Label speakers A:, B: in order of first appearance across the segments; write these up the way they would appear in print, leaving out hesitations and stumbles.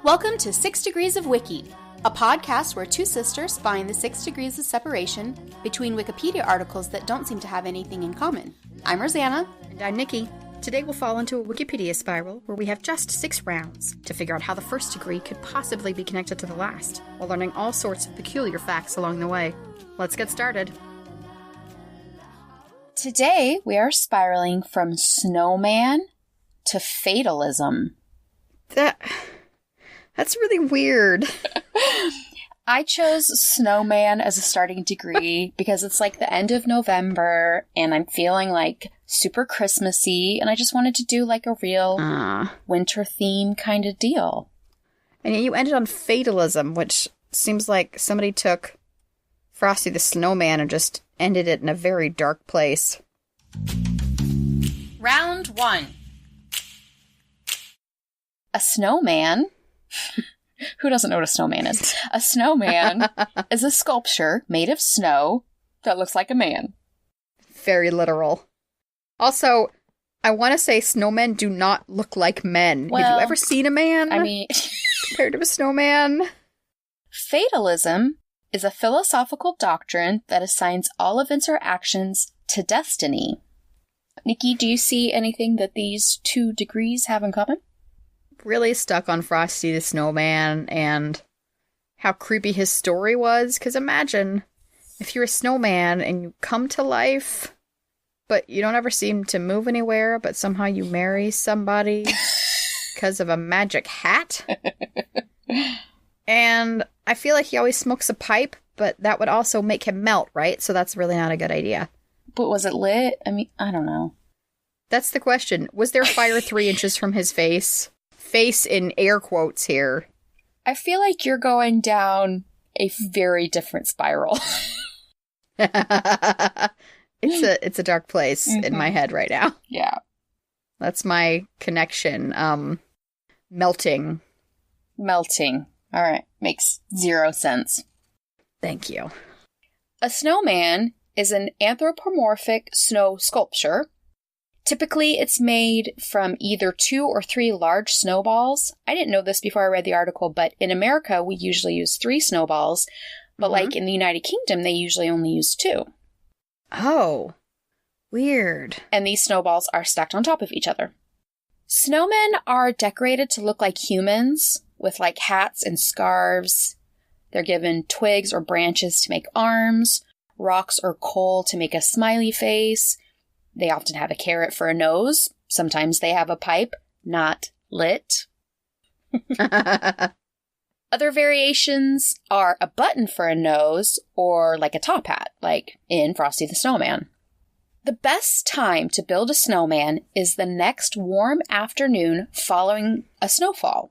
A: Welcome to 6 Degrees of Wiki, a podcast where two sisters find the 6 degrees of separation between Wikipedia articles that don't seem to have anything in common. I'm Rosanna.
B: And I'm Nikki. Today we'll fall into a Wikipedia spiral where we have just 6 rounds to figure out how the first degree could possibly be connected to the last, while learning all sorts of peculiar facts along the way. Let's get started.
A: Today we are spiraling from Snowman to Fatalism.
B: That's really weird.
A: I chose Snowman as a starting degree because it's like the end of November and I'm feeling like super Christmassy and I just wanted to do like a real winter theme kind of deal.
B: And you ended on Fatalism, which seems like somebody took Frosty the Snowman and just ended it in a very dark place.
A: Round 1. A snowman... Who doesn't know what a snowman is? A snowman is a sculpture made of snow that looks like a man.
B: Very literal. Also, I want to say snowmen do not look like men.
A: Well,
B: have you ever seen a man?
A: I mean...
B: compared to a snowman?
A: Fatalism is a philosophical doctrine that assigns all events or actions to destiny. Nikki, do you see anything that these 2 degrees have in common?
B: Really stuck on Frosty the Snowman and how creepy his story was. Because imagine if you're a snowman and you come to life, but you don't ever seem to move anywhere, but somehow you marry somebody because of a magic hat. And I feel like he always smokes a pipe, but that would also make him melt, right? So that's really not a good idea.
A: But was it lit? I mean, I don't know.
B: That's the question. Was there fire 3 inches from his face? Face in air quotes here.
A: I feel like you're going down a very different spiral.
B: It's a dark place in my head right now.
A: Yeah.
B: That's my connection. Melting.
A: Melting. All right. Makes 0 sense.
B: Thank you.
A: A snowman is an anthropomorphic snow sculpture. Typically, it's made from either 2 or 3 large snowballs. I didn't know this before I read the article, but in America, we usually use 3 snowballs. But like in the United Kingdom, they usually only use 2.
B: Oh, weird.
A: And these snowballs are stacked on top of each other. Snowmen are decorated to look like humans with like hats and scarves. They're given twigs or branches to make arms, rocks or coal to make a smiley face. They often have a carrot for a nose. Sometimes they have a pipe, not lit. Other variations are a button for a nose or like a top hat, like in Frosty the Snowman. The best time to build a snowman is the next warm afternoon following a snowfall.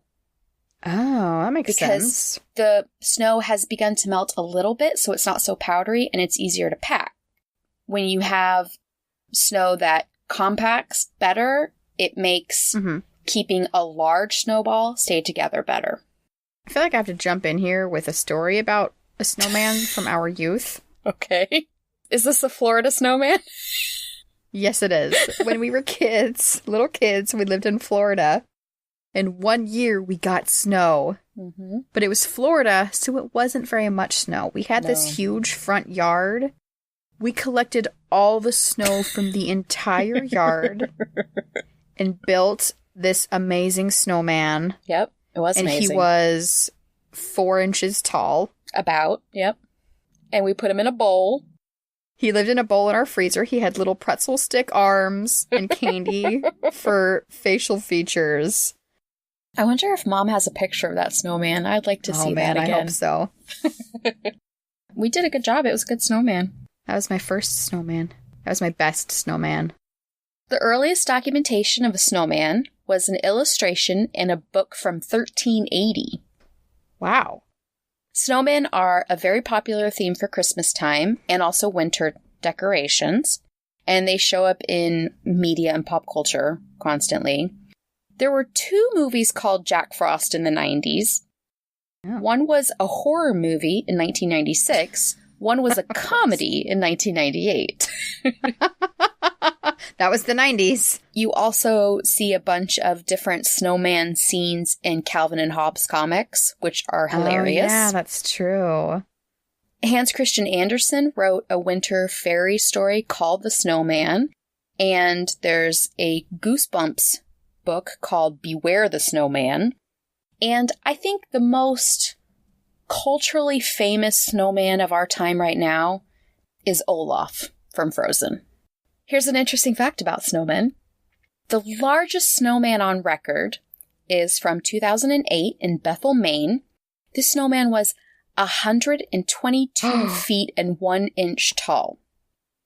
B: Oh, that makes sense.
A: Because the snow has begun to melt a little bit, so it's not so powdery and it's easier to pack. When you have snow that compacts better, it makes keeping a large snowball stay together better.
B: I feel like I have to jump in here with a story about a snowman from our youth.
A: Okay. Is this a Florida snowman?
B: Yes, it is. When we were kids, little kids, we lived in Florida. And one year we got snow. But it was Florida, so it wasn't very much snow. We had this huge front yard. We collected all the snow from the entire yard and built this amazing snowman.
A: Yep, it was amazing.
B: And he was 4 inches tall.
A: About, yep. And we put him in a bowl.
B: He lived in a bowl in our freezer. He had little pretzel stick arms and candy for facial features.
A: I wonder if Mom has a picture of that snowman. I'd like to see that again.
B: I hope so.
A: We did a good job. It was a good snowman.
B: That was my first snowman. That was my best snowman.
A: The earliest documentation of a snowman was an illustration in a book from 1380.
B: Wow.
A: Snowmen are a very popular theme for Christmas time and also winter decorations, and they show up in media and pop culture constantly. There were 2 movies called Jack Frost in the 90s. Oh. One was a horror movie in 1996. One was a comedy in 1998.
B: That was the 90s.
A: You also see a bunch of different snowman scenes in Calvin and Hobbes comics, which are hilarious.
B: Oh, yeah, that's true.
A: Hans Christian Andersen wrote a winter fairy story called The Snowman, and there's a Goosebumps book called Beware the Snowman. And I think the most culturally famous snowman of our time right now is Olaf from Frozen. Here's an interesting fact about snowmen. The largest snowman on record is from 2008 in Bethel, Maine. This snowman was 122 feet and 1 inch tall.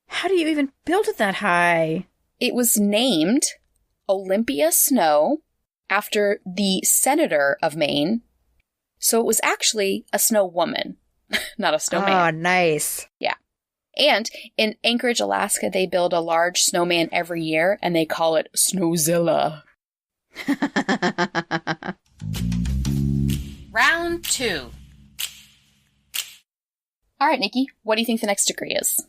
B: How do you even build it that high?
A: It was named Olympia Snow after the senator of Maine. So it was actually a snow woman, not a snowman.
B: Oh, nice.
A: Yeah. And in Anchorage, Alaska, they build a large snowman every year, and they call it Snowzilla. Round 2. All right, Nikki, what do you think the next degree is?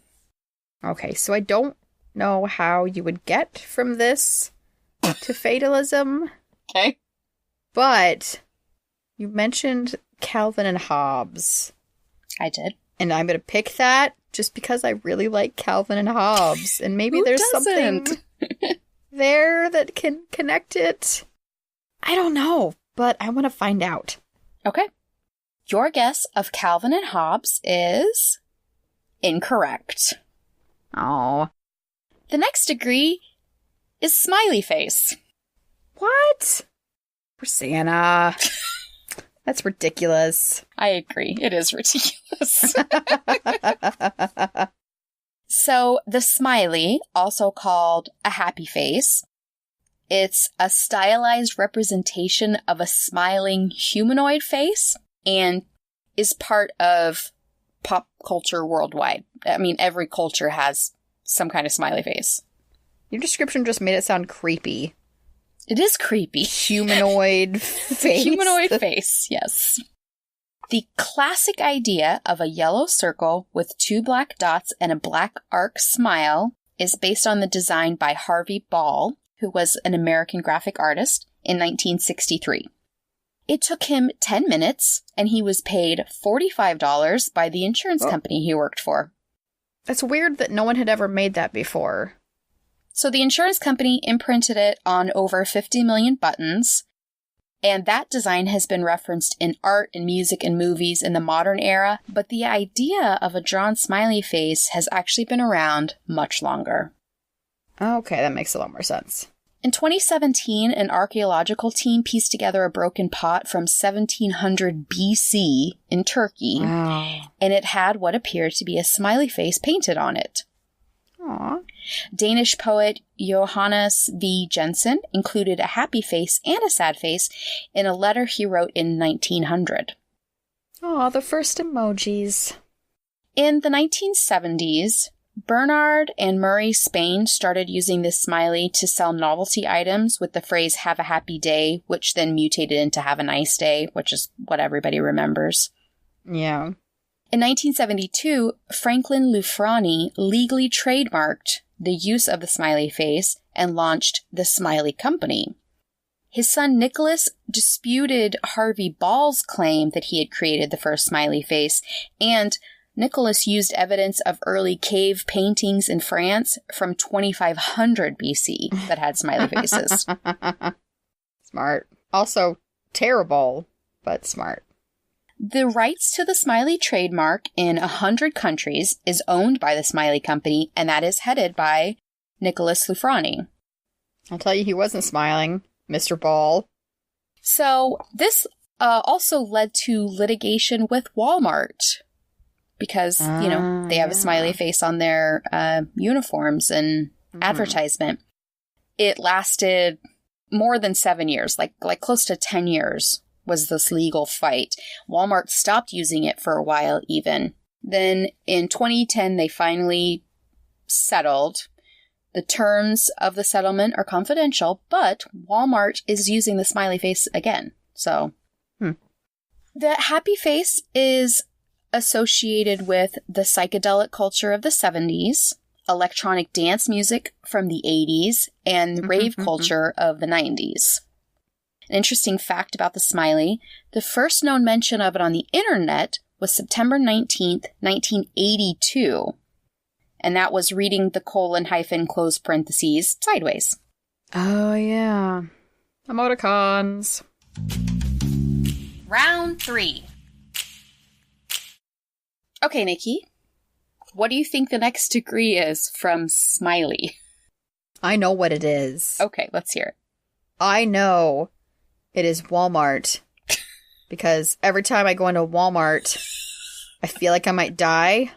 B: Okay, so I don't know how you would get from this to fatalism.
A: Okay.
B: But you mentioned Calvin and Hobbes.
A: I did.
B: And I'm going to pick that just because I really like Calvin and Hobbes. And maybe
A: Who
B: there's
A: doesn't?
B: something there that can connect it. I don't know, but I want to find out.
A: Okay. Your guess of Calvin and Hobbes is incorrect.
B: Oh.
A: The next degree is smiley face.
B: What? Rosanna. That's ridiculous.
A: I agree. It is ridiculous. So, the smiley, also called a happy face, it's a stylized representation of a smiling humanoid face and is part of pop culture worldwide. I mean, every culture has some kind of smiley face.
B: Your description just made it sound creepy.
A: It is creepy.
B: Humanoid face.
A: Humanoid face, yes. The classic idea of a yellow circle with 2 black dots and a black arc smile is based on the design by Harvey Ball, who was an American graphic artist, in 1963. It took him 10 minutes, and he was paid $45 by the insurance company he worked for.
B: That's weird that no one had ever made that before.
A: So the insurance company imprinted it on over 50 million buttons, and that design has been referenced in art and music and movies in the modern era, but the idea of a drawn smiley face has actually been around much longer.
B: Okay, that makes a lot more sense.
A: In 2017, an archaeological team pieced together a broken pot from 1700 BC in Turkey,
B: Wow.
A: and it had what appeared to be a smiley face painted on it.
B: Aw.
A: Danish poet Johannes V. Jensen included a happy face and a sad face in a letter he wrote in 1900.
B: Aw, the first emojis.
A: In the 1970s, Bernard and Murray Spain started using this smiley to sell novelty items with the phrase "have a happy day," which then mutated into "have a nice day," which is what everybody remembers.
B: Yeah.
A: In 1972, Franklin Lufrani legally trademarked the use of the smiley face and launched the Smiley Company. His son Nicholas disputed Harvey Ball's claim that he had created the first smiley face, and Nicholas used evidence of early cave paintings in France from 2500 BC that had smiley faces.
B: Smart. Also terrible, but smart.
A: The rights to the Smiley trademark in 100 countries is owned by the Smiley Company, and that is headed by Nicholas Lufrani.
B: I'll tell you, he wasn't smiling, Mr. Ball.
A: So this also led to litigation with Walmart because, they have a smiley face on their uniforms and advertisement. It lasted more than 7 years, like close to 10 years. Was this legal fight. Walmart stopped using it for a while even. Then in 2010, they finally settled. The terms of the settlement are confidential, but Walmart is using the smiley face again. So the happy face is associated with the psychedelic culture of the 70s, electronic dance music from the 80s and rave culture of the 90s. An interesting fact about the Smiley, the first known mention of it on the internet was September 19th, 1982. And that was reading the : close parentheses sideways.
B: Oh, yeah. Emoticons.
A: Round 3. Okay, Nikki. What do you think the next degree is from Smiley?
B: I know what it is.
A: Okay, let's hear it.
B: I know it is Walmart. Because every time I go into Walmart, I feel like I might die.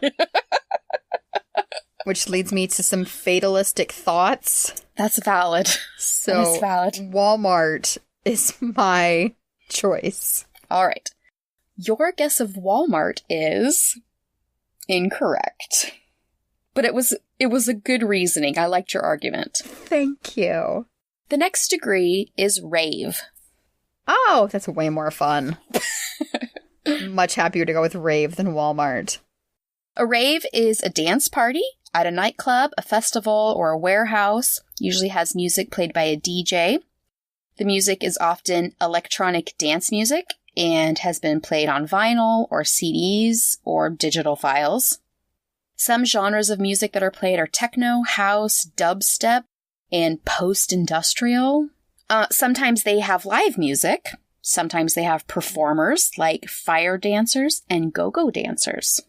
B: Which leads me to some fatalistic thoughts.
A: That's valid.
B: So,
A: that is valid.
B: Walmart is my choice.
A: All right. Your guess of Walmart is incorrect. But it was a good reasoning. I liked your argument.
B: Thank you.
A: The next degree is Rave.
B: Oh, that's way more fun. Much happier to go with Rave than Walmart.
A: A rave is a dance party at a nightclub, a festival, or a warehouse. Usually has music played by a DJ. The music is often electronic dance music and has been played on vinyl or CDs or digital files. Some genres of music that are played are techno, house, dubstep, and post-industrial. Sometimes they have live music. Sometimes they have performers like fire dancers and go-go dancers.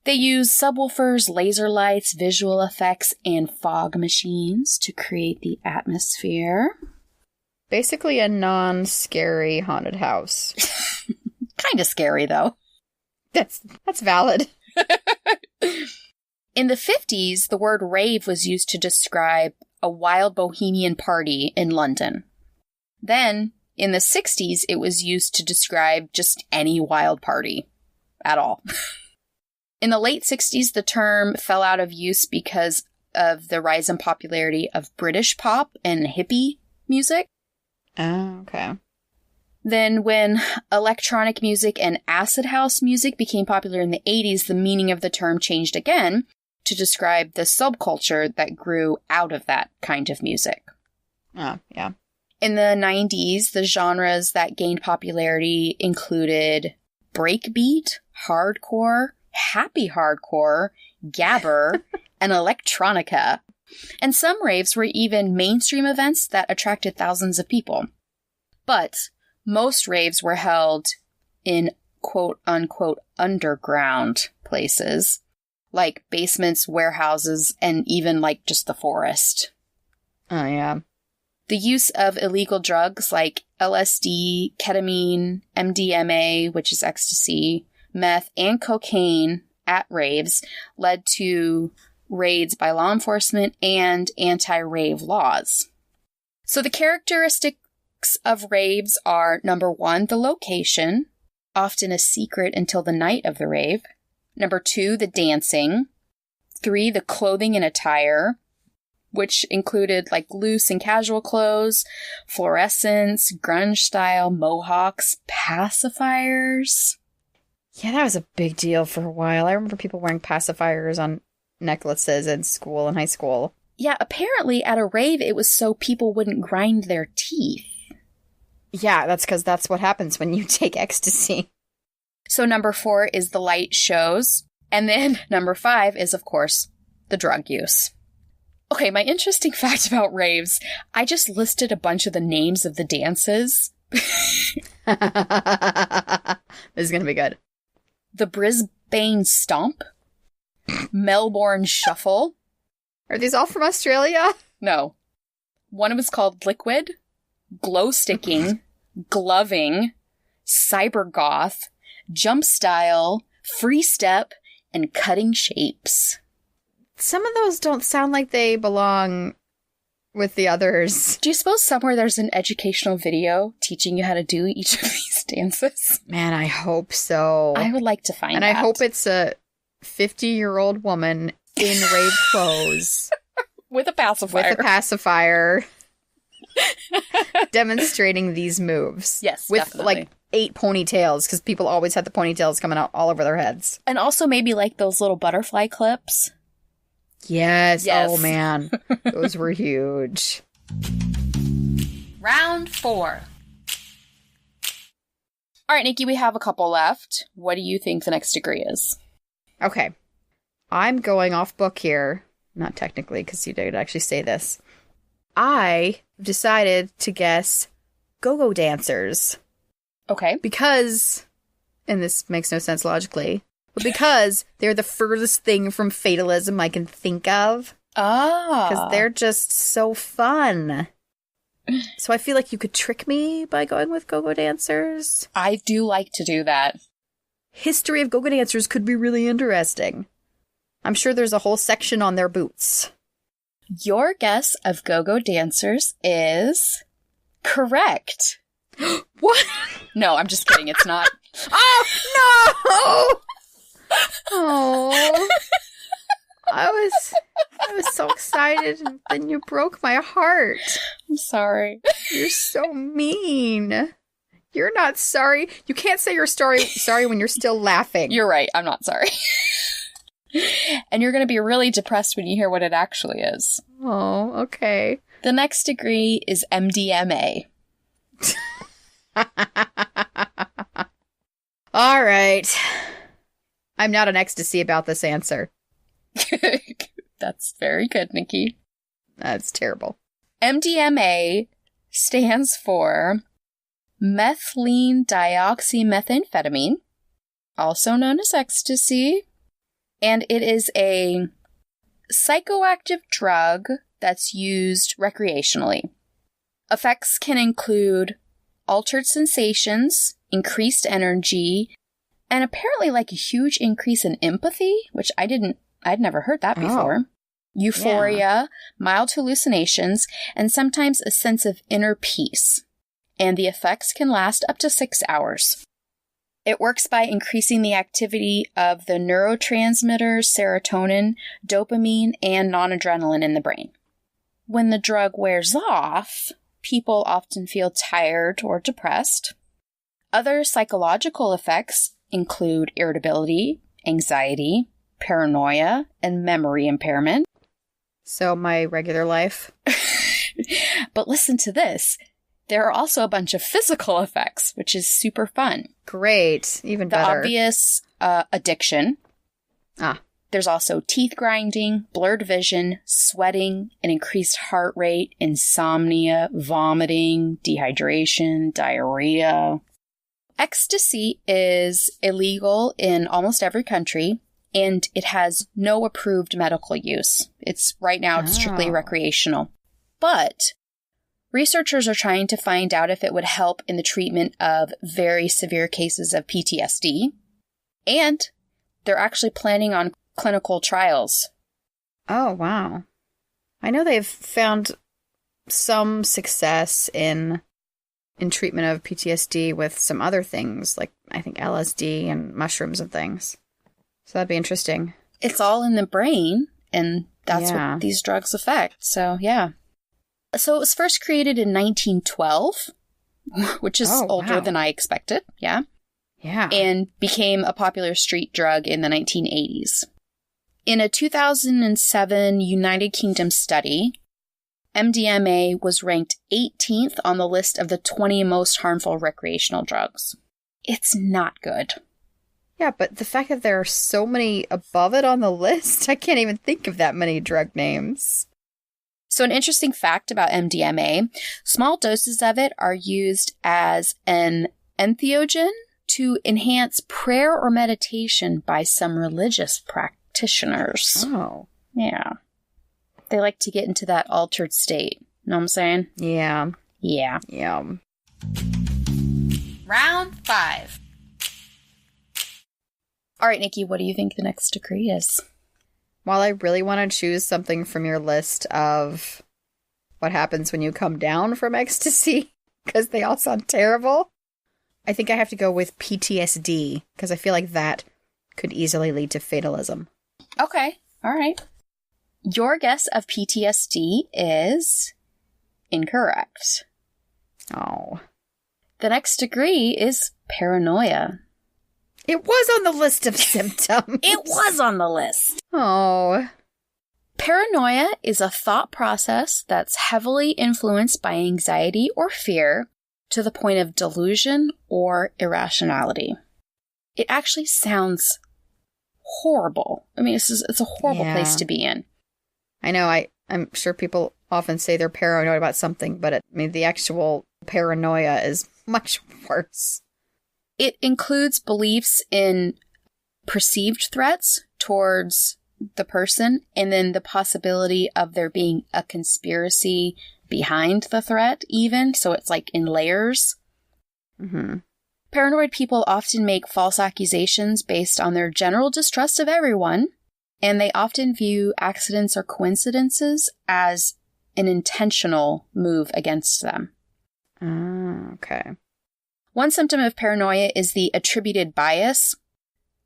A: They use subwoofers, laser lights, visual effects, and fog machines to create the atmosphere.
B: Basically a non-scary haunted house.
A: Kind of scary, though.
B: That's valid.
A: In the 50s, the word rave was used to describe a wild bohemian party in London. Then, in the 60s, it was used to describe just any wild party at all. In the late 60s, the term fell out of use because of the rise in popularity of British pop and hippie music.
B: Oh, okay.
A: Then when electronic music and acid house music became popular in the 80s, the meaning of the term changed again to describe the subculture that grew out of that kind of music.
B: Oh, yeah.
A: In the 90s, the genres that gained popularity included breakbeat, hardcore, happy hardcore, gabber, and electronica. And some raves were even mainstream events that attracted thousands of people. But most raves were held in quote-unquote underground places, like basements, warehouses, and even like just the forest.
B: Oh, yeah.
A: The use of illegal drugs like LSD, ketamine, MDMA, which is ecstasy, meth, and cocaine at raves led to raids by law enforcement and anti-rave laws. So the characteristics of raves are, number 1, the location, often a secret until the night of the rave. Number 2, the dancing. 3, the clothing and attire, which included like loose and casual clothes, fluorescents, grunge style, mohawks, pacifiers.
B: Yeah, that was a big deal for a while. I remember people wearing pacifiers on necklaces in school and high school.
A: Yeah, apparently at a rave it was so people wouldn't grind their teeth.
B: Yeah, that's because that's what happens when you take ecstasy.
A: So number 4 is the light shows. And then number 5 is, of course, the drug use. Okay, my interesting fact about raves, I just listed a bunch of the names of the dances.
B: This is going to be good.
A: The Brisbane Stomp. Melbourne Shuffle.
B: Are these all from Australia?
A: No. One was called Liquid, Glow Sticking, Gloving, Cyber Goth, Jump Style, Free Step, and Cutting Shapes.
B: Some of those don't sound like they belong with the others.
A: Do you suppose somewhere there's an educational video teaching you how to do each of these dances?
B: Man, I hope so.
A: I would like to find
B: and
A: that.
B: I hope it's a 50-year-old woman in rave clothes.
A: With a pacifier.
B: With a pacifier. Demonstrating these moves.
A: Yes,
B: with
A: definitely.
B: Like 8 ponytails, because people always had the ponytails coming out all over their heads.
A: And also maybe like those little butterfly clips.
B: Yes.
A: Yes.
B: Oh, man. Those were huge.
A: Round 4. All right, Nikki, we have a couple left. What do you think the next degree is?
B: Okay. I'm going off book here. Not technically, because you did actually say this. I decided to guess go-go dancers.
A: Okay.
B: Because, and this makes no sense logically, but because they're the furthest thing from fatalism I can think of.
A: Ah.
B: Because they're just so fun. So I feel like you could trick me by going with go-go dancers.
A: I do like to do that.
B: History of go-go dancers could be really interesting. I'm sure there's a whole section on their boots.
A: Your guess of go-go dancers is correct.
B: What?
A: No, I'm just kidding. It's not.
B: Oh, no! Oh. I was so excited, and then you broke my heart.
A: I'm sorry.
B: You're so mean. You're not sorry. You can't say you're sorry when you're still laughing.
A: You're right. I'm not sorry. And you're going to be really depressed when you hear what it actually is.
B: Oh, okay.
A: The next degree is MDMA.
B: All right. I'm not an ecstasy about this answer.
A: That's very good, Nikki.
B: That's terrible.
A: MDMA stands for methylene dioxymethamphetamine, also known as ecstasy, and it is a psychoactive drug that's used recreationally. Effects can include altered sensations, increased energy, and apparently like a huge increase in empathy, which I'd never heard that before. Euphoria, mild hallucinations, and sometimes a sense of inner peace. And the effects can last up to 6 hours. It works by increasing the activity of the neurotransmitters serotonin, dopamine, and noradrenaline in the brain. When the drug wears off, people often feel tired or depressed. Other psychological effects include irritability, anxiety, paranoia, and memory impairment.
B: So my regular life.
A: But listen to this. There are also a bunch of physical effects, which is super fun.
B: Great. Even
A: The
B: better.
A: obvious addiction. There's also teeth grinding, blurred vision, sweating, an increased heart rate, insomnia, vomiting, dehydration, diarrhea. Ecstasy is illegal in almost every country, and it has no approved medical use. It's strictly recreational. But researchers are trying to find out if it would help in the treatment of very severe cases of PTSD, and they're actually planning on clinical trials.
B: Oh, wow. I know they've found some success in treatment of PTSD with some other things, like I think LSD and mushrooms and things. So that'd be interesting.
A: It's all in the brain, and that's what these drugs affect. So, yeah. So it was first created in 1912, which is older than I expected. Yeah.
B: Yeah.
A: And became a popular street drug in the 1980s. In a 2007 United Kingdom study, MDMA was ranked 18th on the list of the 20 most harmful recreational drugs. It's not good.
B: Yeah, but the fact that there are so many above it on the list, I can't even think of that many drug names.
A: So an interesting fact about MDMA, small doses of it are used as an entheogen to enhance prayer or meditation by some religious practitioners.
B: Oh.
A: Yeah. They like to get into that altered state. Know what I'm saying?
B: Yeah.
A: Yeah.
B: Yeah.
A: Round 5. All right, Nikki, what do you think the next degree is?
B: While I really want to choose something from your list of what happens when you come down from ecstasy, because they all sound terrible, I think I have to go with PTSD, because I feel like that could easily lead to fatalism.
A: Okay. All right. Your guess of PTSD is incorrect.
B: Oh.
A: The next degree is paranoia.
B: It was on the list of symptoms.
A: It was on the list.
B: Oh.
A: Paranoia is a thought process that's heavily influenced by anxiety or fear to the point of delusion or irrationality. It actually sounds horrible. I mean, it's a horrible place to be in.
B: I know. I'm sure people often say they're paranoid about something, but the actual paranoia is much worse.
A: It includes beliefs in perceived threats towards the person, and then the possibility of there being a conspiracy behind the threat even, so it's like in layers.
B: Mm-hmm.
A: Paranoid people often make false accusations based on their general distrust of everyone, and they often view accidents or coincidences as an intentional move against them.
B: Okay.
A: One symptom of paranoia is the attributed bias,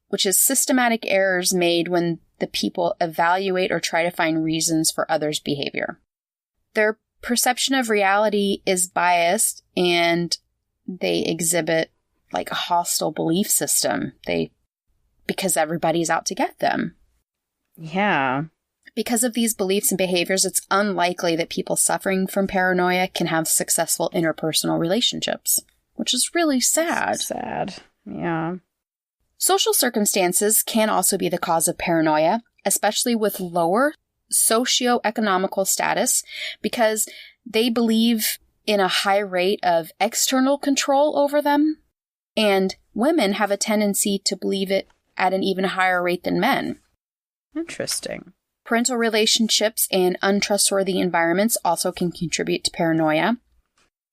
A: which is systematic errors made when the people evaluate or try to find reasons for others' behavior. Their perception of reality is biased, and they exhibit like a hostile belief system. Because everybody's out to get them.
B: Yeah.
A: Because of these beliefs and behaviors, it's unlikely that people suffering from paranoia can have successful interpersonal relationships, which is really sad.
B: Sad. Yeah.
A: Social circumstances can also be the cause of paranoia, especially with lower socioeconomical status, because they believe in a high rate of external control over them, and women have a tendency to believe it at an even higher rate than men.
B: Interesting.
A: Parental relationships and untrustworthy environments also can contribute to paranoia.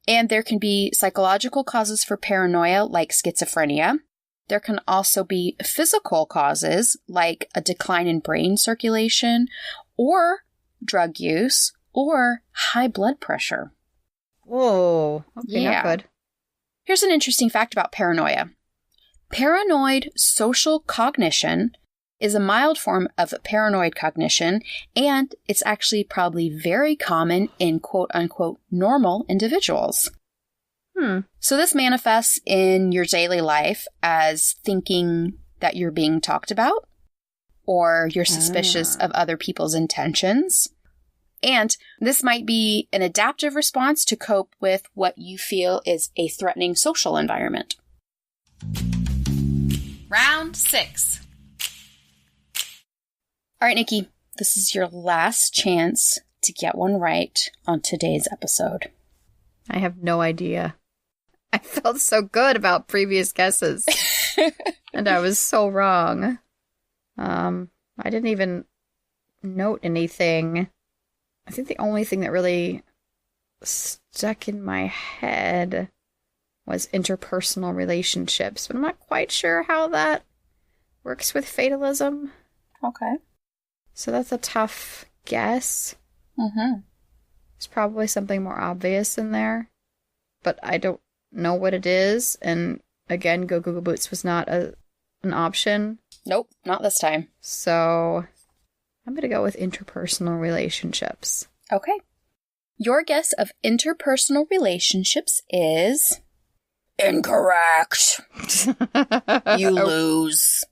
A: And there can be psychological causes for paranoia, like schizophrenia. There can also be physical causes, like a decline in brain circulation, or drug use, or high blood pressure.
B: Whoa. Okay, not good.
A: Here's an interesting fact about paranoia. Paranoid social cognition is a mild form of paranoid cognition, and it's actually probably very common in quote-unquote normal individuals. So this manifests in your daily life as thinking that you're being talked about, or you're suspicious of other people's intentions. And this might be an adaptive response to cope with what you feel is a threatening social environment. Round 6. All right, Nikki, this is your last chance to get one right on today's episode.
B: I have no idea. I felt so good about previous guesses. And I was so wrong. I didn't even note anything. I think the only thing that really stuck in my head was interpersonal relationships, but I'm not quite sure how that works with fatalism.
A: Okay.
B: So that's a tough guess.
A: Mm-hmm.
B: There's probably something more obvious in there, but I don't know what it is. And again, Go Google Boots was not an option.
A: Nope, not this time.
B: So I'm going to go with interpersonal relationships.
A: Okay. Your guess of interpersonal relationships is incorrect. You lose.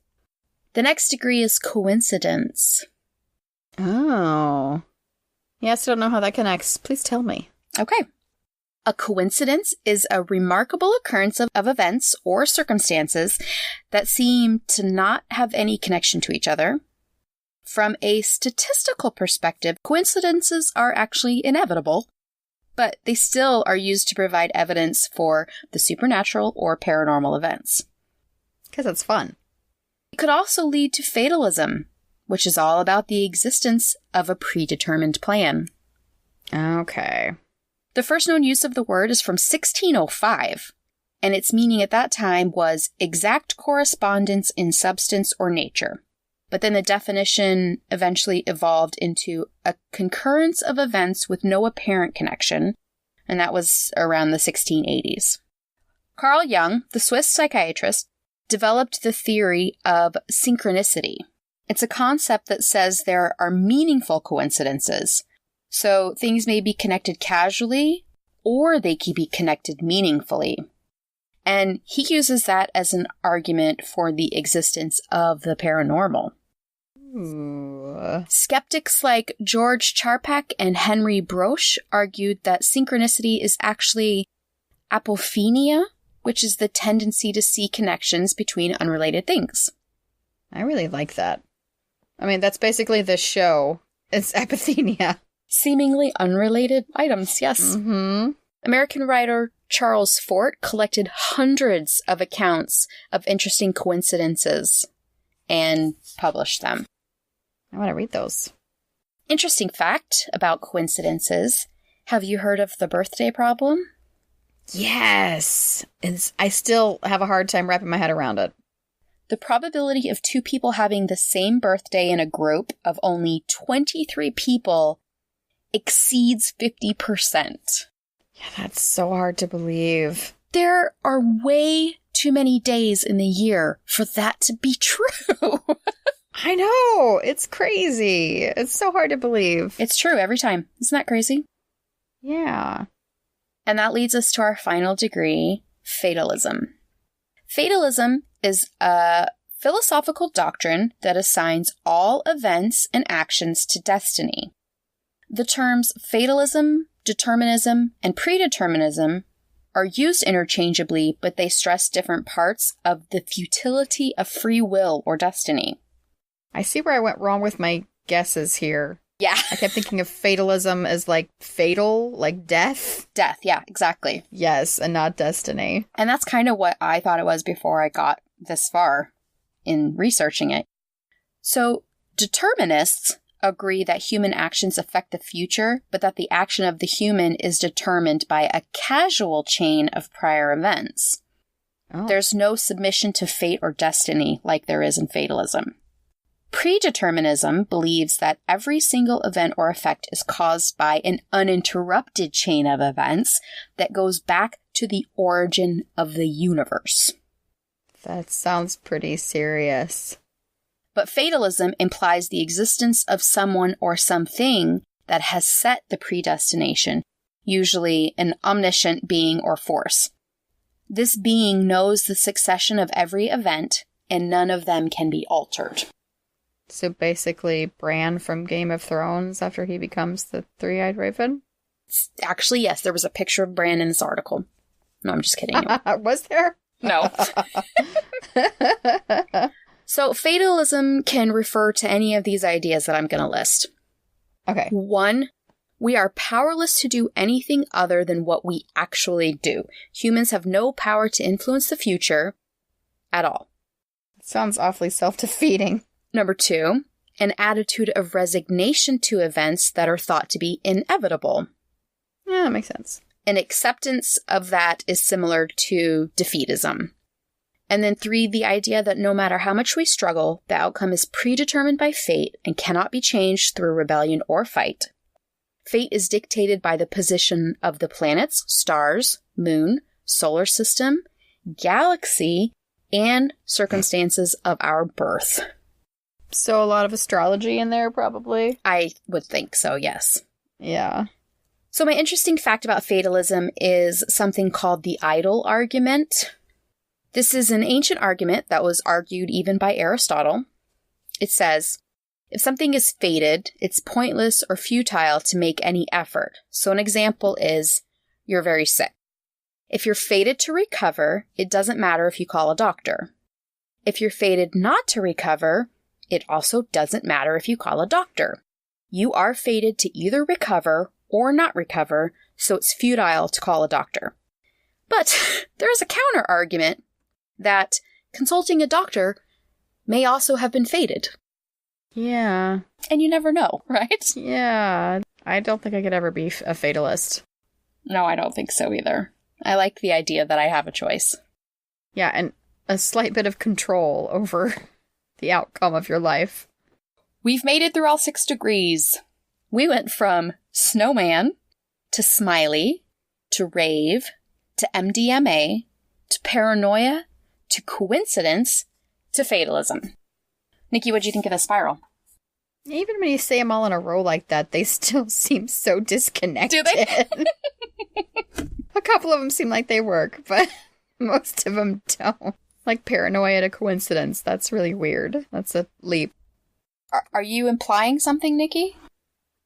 A: The next degree is coincidence.
B: Oh. Yeah, I still don't know how that connects. Please tell me.
A: Okay. A coincidence is a remarkable occurrence of events or circumstances that seem to not have any connection to each other. From a statistical perspective, coincidences are actually inevitable, but they still are used to provide evidence for the supernatural or paranormal events.
B: Because it's fun.
A: It could also lead to fatalism, which is all about the existence of a predetermined plan.
B: Okay.
A: The first known use of the word is from 1605, and its meaning at that time was exact correspondence in substance or nature. But then the definition eventually evolved into a concurrence of events with no apparent connection, and that was around the 1680s. Carl Jung, the Swiss psychiatrist, developed the theory of synchronicity. It's a concept that says there are meaningful coincidences. So things may be connected casually, or they can be connected meaningfully. And he uses that as an argument for the existence of the paranormal.
B: Ooh.
A: Skeptics like George Charpak and Henry Broche argued that synchronicity is actually apophenia, which is the tendency to see connections between unrelated things.
B: I really like that. I mean, that's basically the show. It's apophenia.
A: Seemingly unrelated items, yes.
B: Mm-hmm.
A: American writer Charles Fort collected hundreds of accounts of interesting coincidences and published them.
B: I want to read those.
A: Interesting fact about coincidences. Have you heard of the birthday problem?
B: Yes. I still have a hard time wrapping my head around it.
A: The probability of two people having the same birthday in a group of only 23 people exceeds 50%.
B: Yeah, that's so hard to believe.
A: There are way too many days in the year for that to be true.
B: I know. It's crazy. It's so hard to believe.
A: It's true every time. Isn't that crazy?
B: Yeah.
A: And that leads us to our final degree, fatalism. Fatalism is a philosophical doctrine that assigns all events and actions to destiny. The terms fatalism, determinism, and predeterminism are used interchangeably, but they stress different parts of the futility of free will or destiny.
B: I see where I went wrong with my guesses here.
A: Yeah.
B: I kept thinking of fatalism as like fatal, like death.
A: Death, yeah, exactly.
B: Yes, and not destiny.
A: And that's kind of what I thought it was before I got this far in researching it. So, determinists agree that human actions affect the future, but that the action of the human is determined by a causal chain of prior events.
B: Oh.
A: There's no submission to fate or destiny like there is in fatalism. Predeterminism believes that every single event or effect is caused by an uninterrupted chain of events that goes back to the origin of the universe.
B: That sounds pretty serious.
A: But fatalism implies the existence of someone or something that has set the predestination, usually an omniscient being or force. This being knows the succession of every event, and none of them can be altered.
B: So basically, Bran from Game of Thrones after he becomes the Three-Eyed Raven?
A: Actually, yes, there was a picture of Bran in this article. No, I'm just kidding.
B: Was there?
A: No. So, fatalism can refer to any of these ideas that I'm going to list.
B: Okay.
A: 1, we are powerless to do anything other than what we actually do. Humans have no power to influence the future at all.
B: Sounds awfully self-defeating.
A: Number 2, an attitude of resignation to events that are thought to be inevitable.
B: Yeah, that makes sense.
A: An acceptance of that is similar to defeatism. And then 3, the idea that no matter how much we struggle, the outcome is predetermined by fate and cannot be changed through rebellion or fight. Fate is dictated by the position of the planets, stars, moon, solar system, galaxy, and circumstances of our birth.
B: So a lot of astrology in there, probably?
A: I would think so, yes.
B: Yeah.
A: So my interesting fact about fatalism is something called the idol argument. This is an ancient argument that was argued even by Aristotle. It says, if something is fated, it's pointless or futile to make any effort. So an example is, you're very sick. If you're fated to recover, it doesn't matter if you call a doctor. If you're fated not to recover, it also doesn't matter if you call a doctor. You are fated to either recover or not recover, so it's futile to call a doctor. But there is a counter argument that consulting a doctor may also have been fated.
B: Yeah.
A: And you never know, right?
B: Yeah. I don't think I could ever be a fatalist.
A: No, I don't think so either. I like the idea that I have a choice.
B: Yeah, and a slight bit of control over the outcome of your life.
A: We've made it through all 6 degrees. We went from Snowman to Smiley to Rave to MDMA to Paranoia to coincidence to fatalism. Nikki, what'd you think of the spiral?
B: Even when you say them all in a row like that, they still seem so disconnected.
A: Do they?
B: A couple of them seem like they work, but most of them don't. Like Paranoia to coincidence. That's really weird. That's a leap.
A: Are you implying something, Nikki?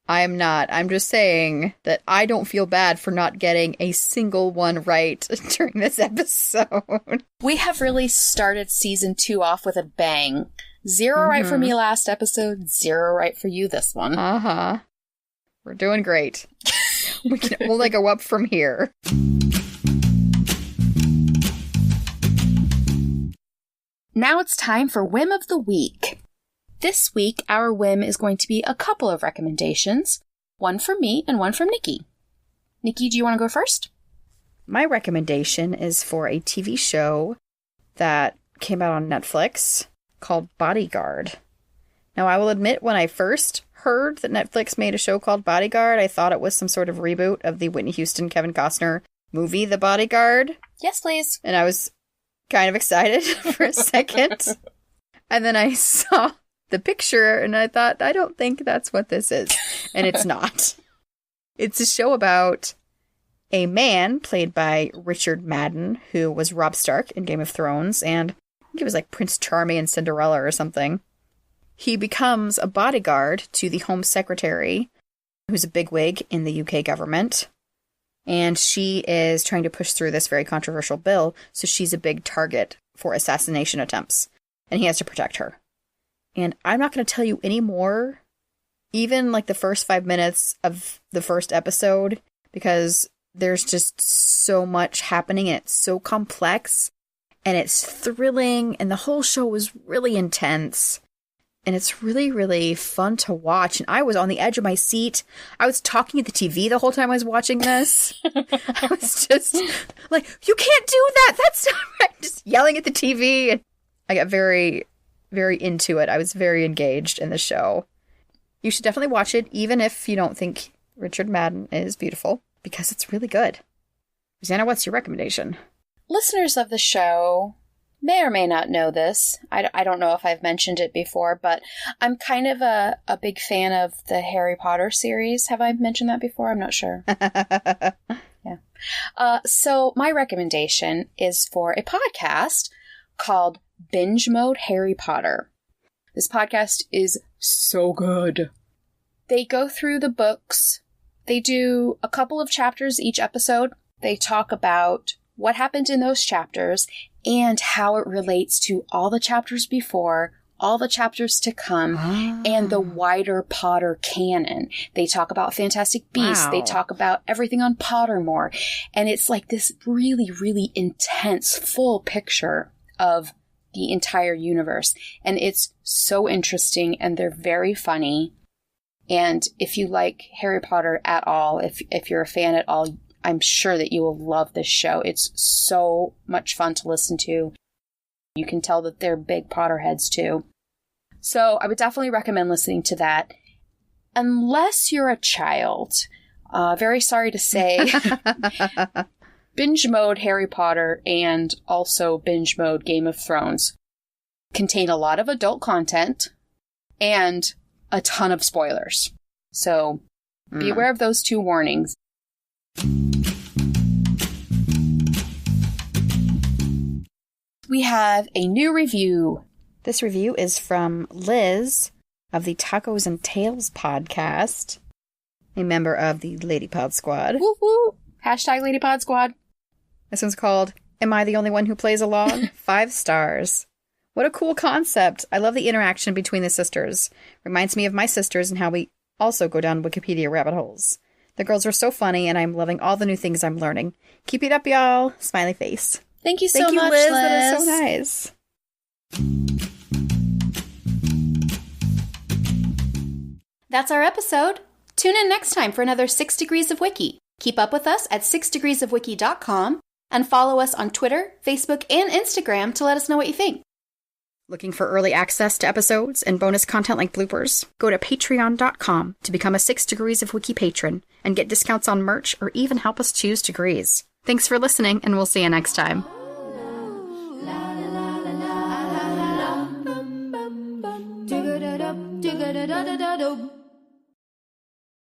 B: I am not. I'm just saying that I don't feel bad for not getting a single one right during this episode.
A: We have really started season 2 off with a bang. 0 right for me last episode, 0 right for you this one.
B: Uh-huh. We're doing great. We can only go up from here.
A: Now it's time for Whim of the Week. This week, our whim is going to be a couple of recommendations. One from me and one from Nikki. Nikki, do you want to go first?
B: My recommendation is for a TV show that came out on Netflix called Bodyguard. Now, I will admit, when I first heard that Netflix made a show called Bodyguard, I thought it was some sort of reboot of the Whitney Houston, Kevin Costner movie, The Bodyguard.
A: Yes, please.
B: And I was kind of excited for a second. And then I saw the picture and I thought, I don't think that's what this is. And it's not. It's a show about a man played by Richard Madden, who was Robb Stark in Game of Thrones, and I think he was like Prince Charming and Cinderella or something. He becomes a bodyguard to the Home Secretary, who's a bigwig in the UK government. And she is trying to push through this very controversial bill, so she's a big target for assassination attempts. And he has to protect her. And I'm not going to tell you any more, even like the first 5 minutes of the first episode, because there's just so much happening and it's so complex and it's thrilling and the whole show was really intense. And it's really, really fun to watch. And I was on the edge of my seat. I was talking at the TV the whole time I was watching this. I was just like, you can't do that. That's not right. Just yelling at the TV. And I got very, very into it. I was very engaged in the show. You should definitely watch it, even if you don't think Richard Madden is beautiful, because it's really good. Rosanna, what's your recommendation?
A: Listeners of the show may or may not know this. I don't know if I've mentioned it before, but I'm kind of a big fan of the Harry Potter series. Have I mentioned that before? I'm not sure. Yeah. So my recommendation is for a podcast called Binge Mode Harry Potter. This podcast is so good. They go through the books. They do a couple of chapters each episode. They talk about what happened in those chapters and how it relates to all the chapters before, all the chapters to come, and the wider Potter canon. They talk about Fantastic Beasts. Wow. They talk about everything on Pottermore. And it's like this really, really intense, full picture of the entire universe. And it's so interesting, and they're very funny. And if you like Harry Potter at all, if you're a fan at all, I'm sure that you will love this show. It's so much fun to listen to. You can tell that they're big Potterheads too. So I would definitely recommend listening to that. Unless you're a child. Very sorry to say. Binge Mode Harry Potter and also Binge Mode Game of Thrones contain a lot of adult content and a ton of spoilers. So be aware of those 2 warnings. We have a new review.
B: This review is from Liz of the Tacos and Tales podcast, a member of the Lady Pod Squad.
A: Woo woo! Hashtag Lady Pod Squad.
B: This one's called, Am I the Only One Who Plays Along? 5 stars. What a cool concept. I love the interaction between the sisters. Reminds me of my sisters and how we also go down Wikipedia rabbit holes. The girls are so funny, and I'm loving all the new things I'm learning. Keep it up, y'all. Smiley face.
A: Thank you so much,
B: Liz.
A: Liz.
B: That is so nice.
A: That's our episode. Tune in next time for another 6 Degrees of Wiki. Keep up with us at 6degreesofwiki.com and follow us on Twitter, Facebook, and Instagram to let us know what you think.
B: Looking for early access to episodes and bonus content like bloopers? Go to patreon.com to become a 6 Degrees of Wiki patron and get discounts on merch or even help us choose degrees. Thanks for listening, and we'll see you next time.
C: Do